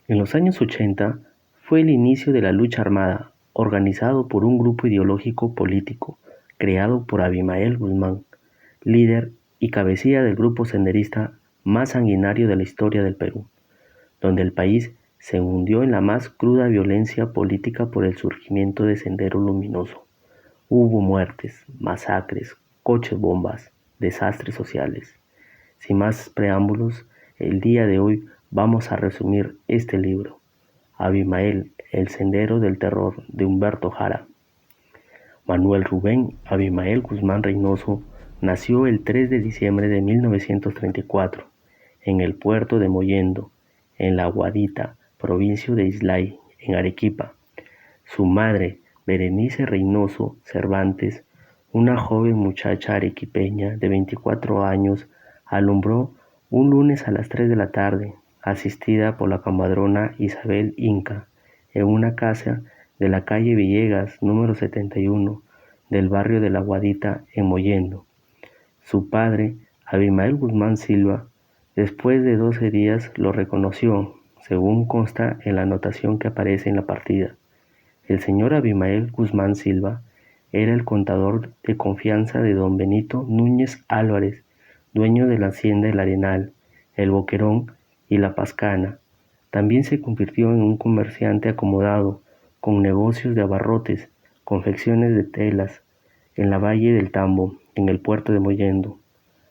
En los años 80 fue el inicio de la lucha armada, organizado por un grupo ideológico político creado por Abimael Guzmán, líder y cabecilla del grupo senderista más sanguinario de la historia del Perú, donde el país se hundió en la más cruda violencia política por el surgimiento de Sendero Luminoso. Hubo muertes, masacres, coches bombas, desastres sociales. Sin más preámbulos, el día de hoy vamos a resumir este libro, Abimael, el sendero del terror, de Humberto Jara. Manuel Rubén Abimael Guzmán Reynoso nació el 3 de diciembre de 1934 en el puerto de Mollendo, en La Guadita, provincia de Islay, en Arequipa. Su madre, Berenice Reynoso Cervantes, una joven muchacha arequipeña de 24 años, alumbró un lunes a las 3 de la tarde, asistida por la comadrona Isabel Inca, en una casa de la calle Villegas, número 71, del barrio de La Guadita, en Mollendo. Su padre, Abimael Guzmán Silva, después de 12 días lo reconoció, según consta en la anotación que aparece en la partida. El señor Abimael Guzmán Silva era el contador de confianza de don Benito Núñez Álvarez, dueño de la hacienda El Arenal, El Boquerón y La Pascana. También se convirtió en un comerciante acomodado, con negocios de abarrotes, confecciones de telas, en la Valle del Tambo, en el puerto de Mollendo.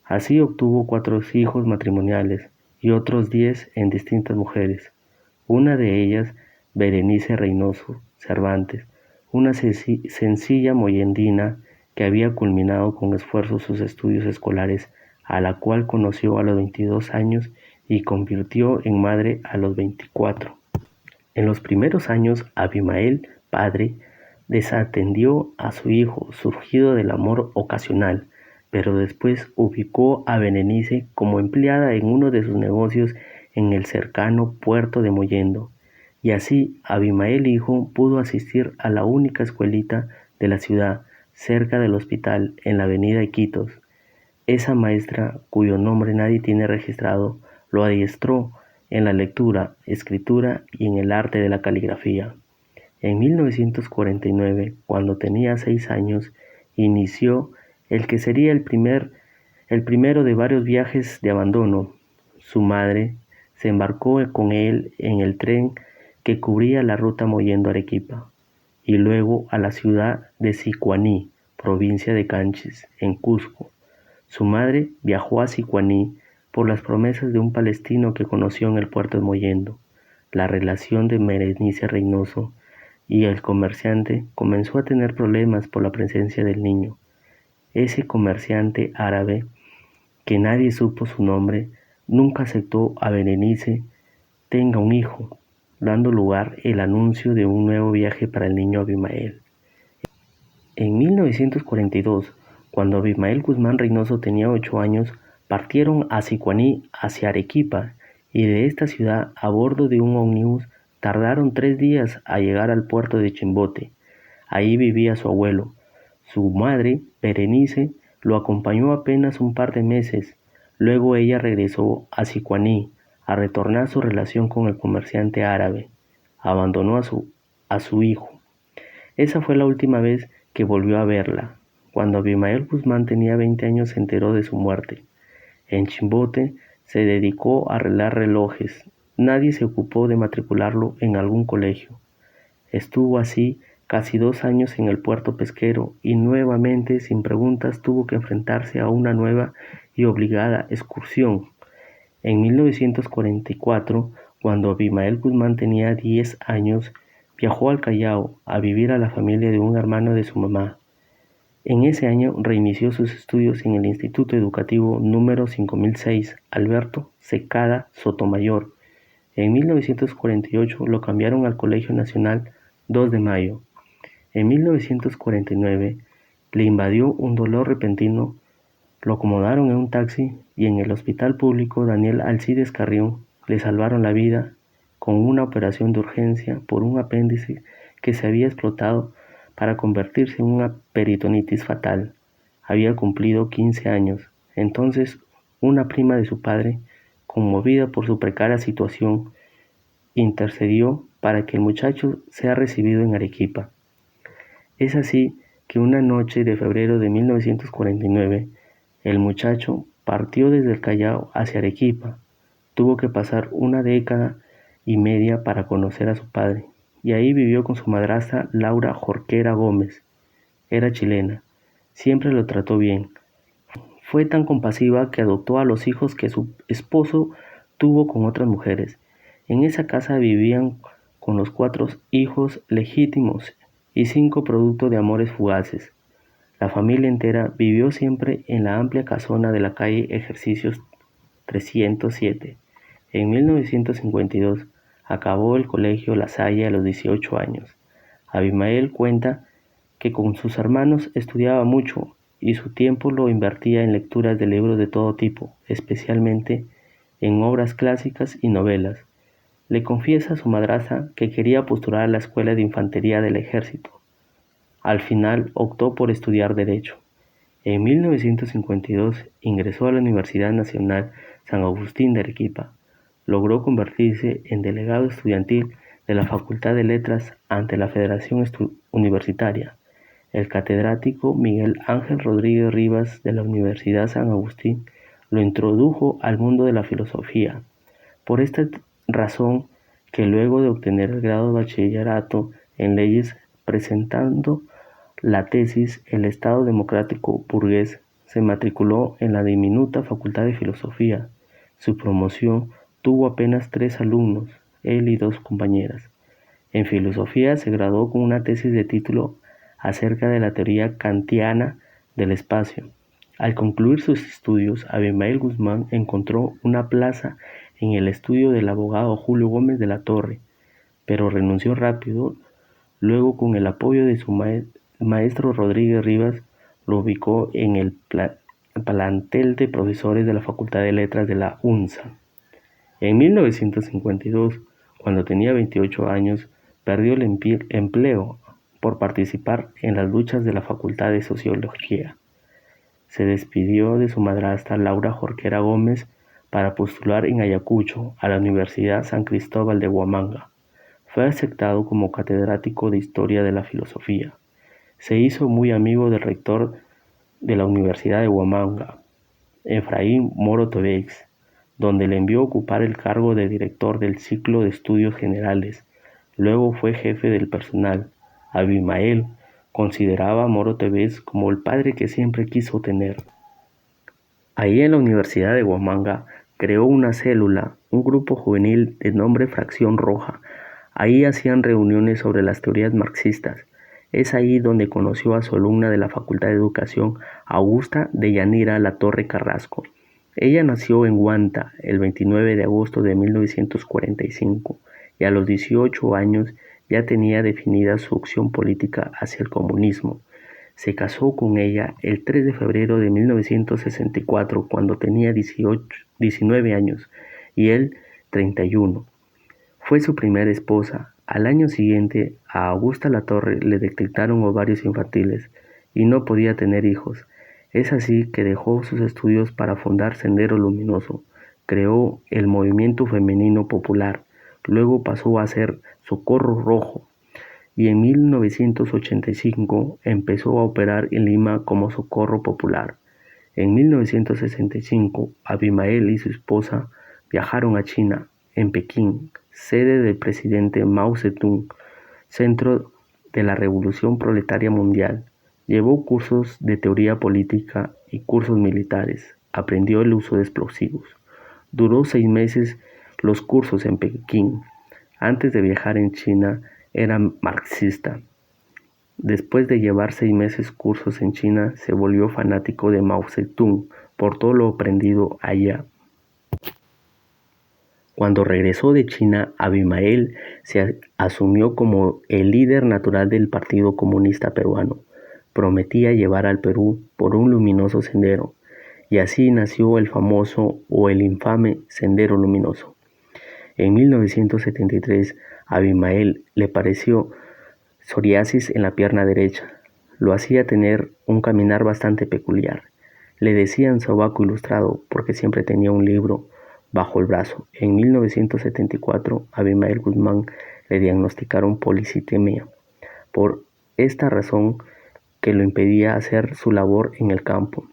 Así obtuvo 4 hijos matrimoniales y otros 10 en distintas mujeres. Una de ellas, Berenice Reynoso Cervantes, una sencilla mollendina que había culminado con esfuerzo sus estudios escolares, a la cual conoció a los 22 años y convirtió en madre a los 24. En los primeros años, Abimael, padre, desatendió a su hijo, surgido del amor ocasional, pero después ubicó a Berenice como empleada en uno de sus negocios en el cercano puerto de Mollendo, y así Abimael hijo pudo asistir a la única escuelita de la ciudad, cerca del hospital, en la avenida Iquitos. Esa maestra, cuyo nombre nadie tiene registrado, lo adiestró en la lectura, escritura y en el arte de la caligrafía. En 1949, cuando tenía 6 años, inició el que sería el primero de varios viajes de abandono. Su madre se embarcó con él en el tren que cubría la ruta Mollendo-Arequipa y luego a la ciudad de Sicuaní, provincia de Canchis, en Cusco. Su madre viajó a Sicuaní por las promesas de un palestino que conoció en el puerto de Mollendo. La relación de Berenice Reynoso y el comerciante comenzó a tener problemas por la presencia del niño. Ese comerciante árabe, que nadie supo su nombre, nunca aceptó a Berenice tenga un hijo, dando lugar el anuncio de un nuevo viaje para el niño Abimael. En 1942, cuando Abimael Guzmán Reynoso tenía 8 años, partieron a Sicuaní hacia Arequipa, y de esta ciudad, a bordo de un ómnibus, tardaron 3 días a llegar al puerto de Chimbote. Ahí vivía su abuelo. Su madre, Berenice, lo acompañó apenas un par de meses. Luego ella regresó a Sicuaní a retornar su relación con el comerciante árabe. Abandonó a su hijo. Esa fue la última vez que volvió a verla. Cuando Abimael Guzmán tenía 20 años se enteró de su muerte. En Chimbote se dedicó a arreglar relojes. Nadie se ocupó de matricularlo en algún colegio. Estuvo así casi 2 años en el puerto pesquero y nuevamente, sin preguntas, tuvo que enfrentarse a una nueva y obligada excursión. En 1944, cuando Abimael Guzmán tenía 10 años, viajó al Callao a vivir a la familia de un hermano de su mamá. En ese año reinició sus estudios en el Instituto Educativo número 5006 Alberto Secada Sotomayor. En 1948 lo cambiaron al Colegio Nacional 2 de Mayo. En 1949 le invadió un dolor repentino, lo acomodaron en un taxi y en el hospital público Daniel Alcides Carrión le salvaron la vida con una operación de urgencia por un apéndice que se había explotado para convertirse en una peritonitis fatal. Había cumplido 15 años. Entonces, una prima de su padre, conmovida por su precaria situación, intercedió para que el muchacho sea recibido en Arequipa. Es así que una noche de febrero de 1949, el muchacho partió desde el Callao hacia Arequipa. Tuvo que pasar una década y media para conocer a su padre, y ahí vivió con su madrastra Laura Jorquera Gómez. Era chilena. Siempre lo trató bien. Fue tan compasiva que adoptó a los hijos que su esposo tuvo con otras mujeres. En esa casa vivían con los 4 hijos legítimos y 5 producto de amores fugaces. La familia entera vivió siempre en la amplia casona de la calle Ejercicios 307. En 1952 acabó el colegio La Salle a los 18 años. Abimael cuenta que con sus hermanos estudiaba mucho y su tiempo lo invertía en lecturas de libros de todo tipo, especialmente en obras clásicas y novelas. Le confiesa a su madrastra que quería postular a la escuela de infantería del ejército. Al final optó por estudiar Derecho. En 1952 ingresó a la Universidad Nacional San Agustín de Arequipa. Logró convertirse en delegado estudiantil de la Facultad de Letras ante la Federación Universitaria. El catedrático Miguel Ángel Rodríguez Rivas de la Universidad San Agustín lo introdujo al mundo de la filosofía. Por esta razón que luego de obtener el grado de bachillerato en leyes presentando la tesis El Estado Democrático Burgués, se matriculó en la diminuta Facultad de Filosofía. Su promoción tuvo apenas 3 alumnos, él y 2 compañeras. En filosofía se graduó con una tesis de título acerca de la teoría kantiana del espacio. Al concluir sus estudios, Abimael Guzmán encontró una plaza en el estudio del abogado Julio Gómez de la Torre, pero renunció rápido. Luego, con el apoyo de su maestro Rodríguez Rivas, lo ubicó en el plantel de profesores de la Facultad de Letras de la UNSA. En 1952, cuando tenía 28 años, perdió el empleo por participar en las luchas de la Facultad de Sociología. Se despidió de su madrastra Laura Jorquera Gómez para postular en Ayacucho a la Universidad San Cristóbal de Huamanga. Fue aceptado como catedrático de Historia de la Filosofía. Se hizo muy amigo del rector de la Universidad de Huamanga, Efraín Moro Teveix, donde le envió a ocupar el cargo de director del ciclo de estudios generales. Luego fue jefe del personal. Abimael consideraba a Moro Teveix como el padre que siempre quiso tener. Ahí en la Universidad de Huamanga creó una célula, un grupo juvenil de nombre Fracción Roja. Ahí hacían reuniones sobre las teorías marxistas. Es ahí donde conoció a su alumna de la Facultad de Educación, Augusta Deyanira Latorre Carrasco. Ella nació en Huanta el 29 de agosto de 1945 y a los 18 años ya tenía definida su opción política hacia el comunismo. Se casó con ella el 3 de febrero de 1964 cuando tenía 19 años y él 31. Fue su primera esposa. Al año siguiente, a Augusta Latorre le detectaron ovarios infantiles y no podía tener hijos. Es así que dejó sus estudios para fundar Sendero Luminoso. Creó el movimiento femenino popular. Luego pasó a ser Socorro Rojo y en 1985 empezó a operar en Lima como Socorro Popular. En 1965, Abimael y su esposa viajaron a China, en Pekín, sede del presidente Mao Zedong, centro de la Revolución Proletaria Mundial. Llevó cursos de teoría política y cursos militares. Aprendió el uso de explosivos. Duró 6 meses los cursos en Pekín. Antes de viajar en China, era marxista. Después de llevar 6 meses cursos en China, se volvió fanático de Mao Zedong por todo lo aprendido allá. Cuando regresó de China, Abimael se asumió como el líder natural del Partido Comunista Peruano. Prometía llevar al Perú por un luminoso sendero, y así nació el famoso o el infame Sendero Luminoso. En 1973, a Abimael le pareció psoriasis en la pierna derecha. Lo hacía tener un caminar bastante peculiar. Le decían sobaco ilustrado porque siempre tenía un libro bajo el brazo. En 1974, a Abimael Guzmán le diagnosticaron policitemia. Por esta razón que lo impedía hacer su labor en el campo.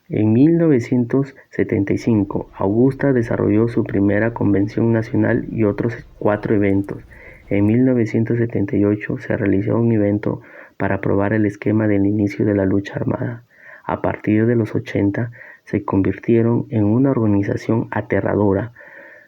En 1975, Augusta desarrolló su primera convención nacional y otros 4 eventos. En 1978 se realizó un evento para aprobar el esquema del inicio de la lucha armada. A partir de los 80 se convirtieron en una organización aterradora.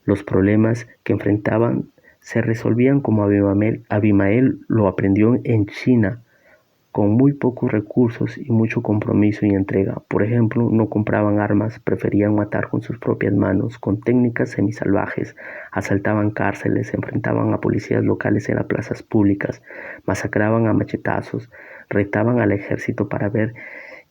Los problemas que enfrentaban se resolvían como Abimael lo aprendió en China, con muy pocos recursos y mucho compromiso y entrega. Por ejemplo, no compraban armas, preferían matar con sus propias manos, con técnicas semisalvajes, asaltaban cárceles, se enfrentaban a policías locales en las plazas públicas, masacraban a machetazos, retaban al ejército para ver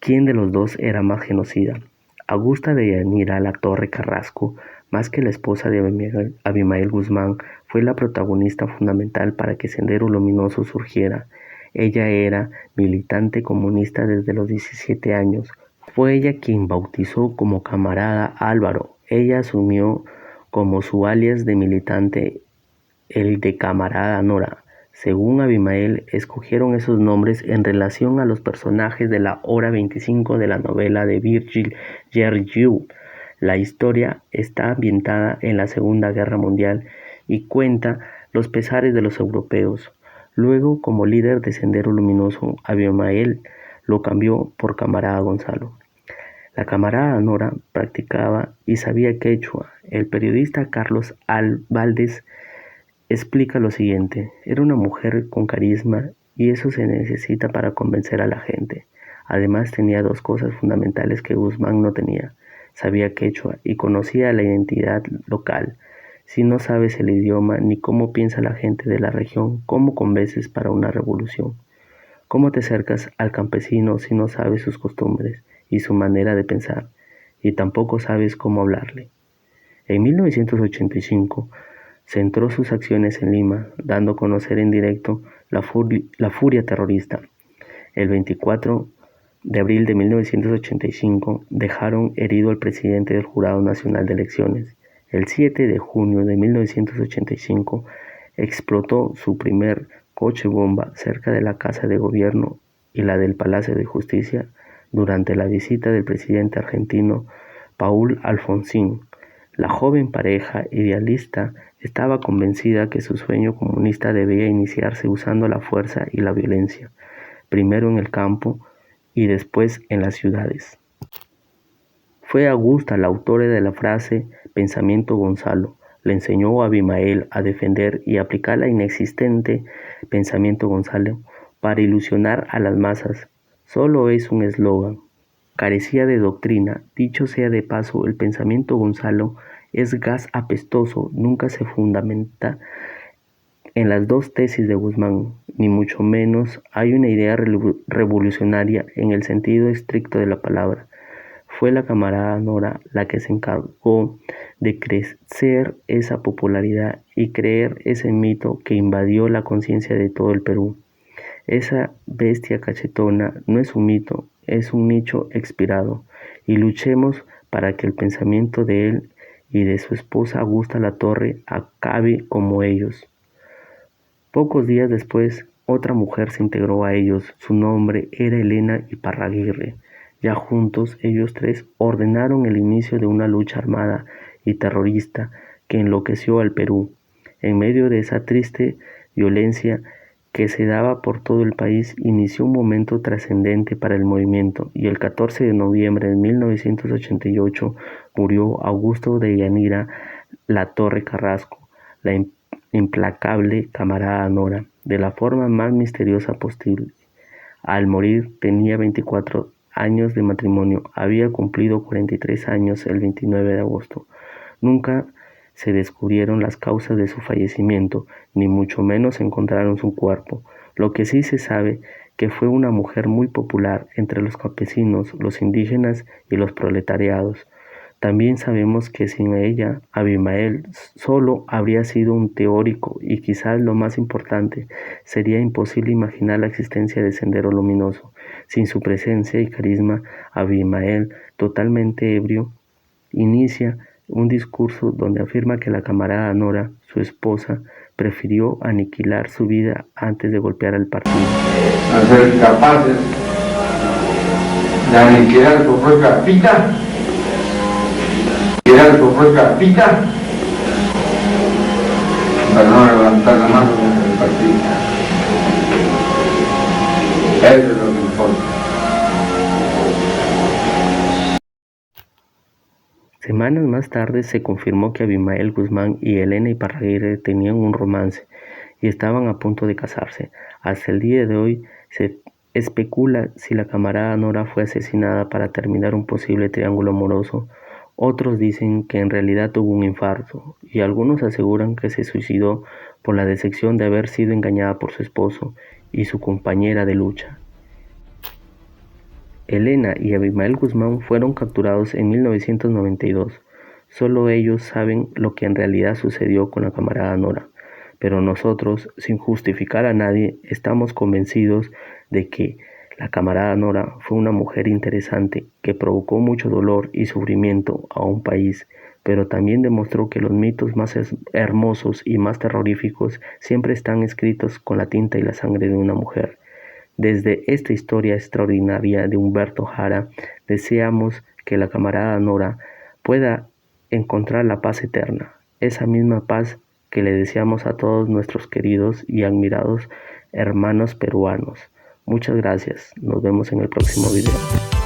quién de los dos era más genocida. Augusta Deyanira Latorre Carrasco, más que la esposa de Abimael Guzmán, fue la protagonista fundamental para que Sendero Luminoso surgiera. Ella era militante comunista desde los 17 años. Fue ella quien bautizó como Camarada Álvaro. Ella asumió como su alias de militante el de Camarada Nora. Según Abimael, escogieron esos nombres en relación a los personajes de la hora 25 de la novela de Virgil Gerdau. La historia está ambientada en la Segunda Guerra Mundial y cuenta los pesares de los europeos. Luego, como líder de Sendero Luminoso, Abimael lo cambió por Camarada Gonzalo. La camarada Nora practicaba y sabía quechua. El periodista Carlos Valdés explica lo siguiente: era una mujer con carisma y eso se necesita para convencer a la gente. Además tenía 2 cosas fundamentales que Guzmán no tenía: sabía quechua y conocía la identidad local. Si no sabes el idioma ni cómo piensa la gente de la región, ¿cómo convences para una revolución? ¿Cómo te acercas al campesino si no sabes sus costumbres y su manera de pensar, y tampoco sabes cómo hablarle? En 1985, centró sus acciones en Lima, dando a conocer en directo la furia terrorista. El 24 de abril de 1985 dejaron herido al presidente del Jurado Nacional de Elecciones. El 7 de junio de 1985 explotó su primer coche bomba cerca de la Casa de Gobierno y la del Palacio de Justicia durante la visita del presidente argentino Paul Alfonsín. La joven pareja idealista estaba convencida que su sueño comunista debía iniciarse usando la fuerza y la violencia, primero en el campo y después en las ciudades. Fue Augusta la autora de la frase "Pensamiento Gonzalo". Le enseñó a Abimael a defender y aplicar la inexistente "Pensamiento Gonzalo" para ilusionar a las masas. Solo es un eslogan. Carecía de doctrina. Dicho sea de paso, el pensamiento Gonzalo es gas apestoso, nunca se fundamenta en las 2 tesis de Guzmán, ni mucho menos hay una idea revolucionaria en el sentido estricto de la palabra. Fue la camarada Nora la que se encargó de crecer esa popularidad y creer ese mito que invadió la conciencia de todo el Perú. Esa bestia cachetona no es un mito, es un nicho expirado, y luchemos para que el pensamiento de él y de su esposa Augusta Latorre acabe como ellos. Pocos días después, otra mujer se integró a ellos. Su nombre era Elena Iparraguirre. Ya juntos, ellos 3 ordenaron el inicio de una lucha armada y terrorista que enloqueció al Perú. En medio de esa triste violencia que se daba por todo el país, inició un momento trascendente para el movimiento, y el 14 de noviembre de 1988 murió Augusto Deyanira Latorre Carrasco, la implacable camarada Nora, de la forma más misteriosa posible. Al morir tenía 24 años de matrimonio, había cumplido 43 años el 29 de agosto. Nunca se descubrieron las causas de su fallecimiento, ni mucho menos encontraron su cuerpo. Lo que sí se sabe que fue una mujer muy popular entre los campesinos, los indígenas y los proletariados. También sabemos que sin ella, Abimael solo habría sido un teórico y quizás lo más importante, sería imposible imaginar la existencia de Sendero Luminoso. Sin su presencia y carisma, Abimael, totalmente ebrio, inicia un discurso donde afirma que la camarada Nora, su esposa, prefirió aniquilar su vida antes de golpear al partido. A ser capaces de aniquilar su propia vida, para no levantar la mano en el partido. Eso es lo que importa. Semanas más tarde se confirmó que Abimael Guzmán y Elena Iparraguirre tenían un romance y estaban a punto de casarse. Hasta el día de hoy se especula si la camarada Nora fue asesinada para terminar un posible triángulo amoroso. Otros dicen que en realidad tuvo un infarto y algunos aseguran que se suicidó por la decepción de haber sido engañada por su esposo y su compañera de lucha. Elena y Abimael Guzmán fueron capturados en 1992. Solo ellos saben lo que en realidad sucedió con la camarada Nora, pero nosotros, sin justificar a nadie, estamos convencidos de que la camarada Nora fue una mujer interesante que provocó mucho dolor y sufrimiento a un país, pero también demostró que los mitos más hermosos y más terroríficos siempre están escritos con la tinta y la sangre de una mujer. Desde esta historia extraordinaria de Humberto Jara, deseamos que la camarada Nora pueda encontrar la paz eterna, esa misma paz que le deseamos a todos nuestros queridos y admirados hermanos peruanos. Muchas gracias, nos vemos en el próximo video.